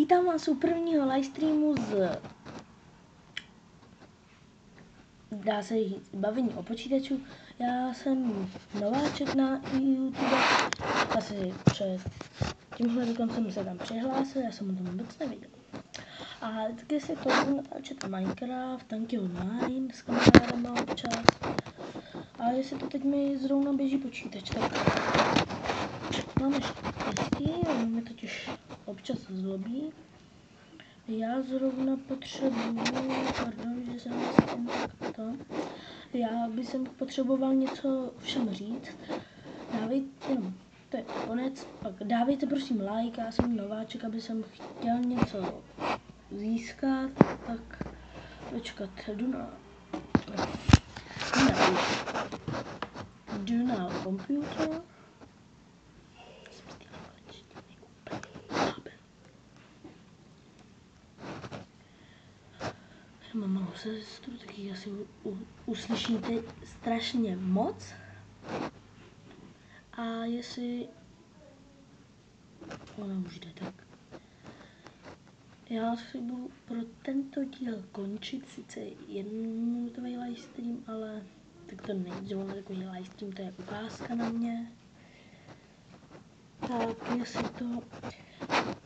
Vítám vás u prvního livestreamu dá se říct, bavení o počítaču. Já jsem nováček na YouTube, asi před tímhle rokem jsem se tam přihlásil, já jsem o tom vůbec nevěděl. A taky si to budu natáčet Minecraft, tanky online s kamarádama občas. A jestli to teď mi zrovna běží počítač, tak máme štěstí, on mi totiž občas zlobí. Já zrovna potřebuji, pardon, že jsem to. Já bych potřeboval něco všem říct. Dávejte, to je konec, pak dávejte prosím like, já jsem nováček, aby jsem chtěl něco získat, tak počkat, jdu na computer. Mám malou sestru, taky ji asi uslyšíte strašně moc. A jestli ona už jde, tak já si budu pro tento díl končit, sice jednominutový livestream, ale tak to není zrovna takový livestream, to je ukázka na mě. Tak jestli to,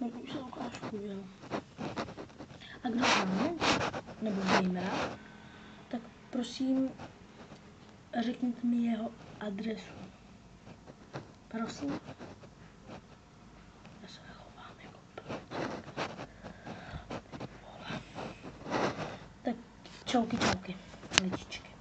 no už se ukážku, jo. A kdo známe, nebo gamera, tak prosím řekněte mi jeho adresu. Prosím. Já se chovám jako tak čauky, ličičky.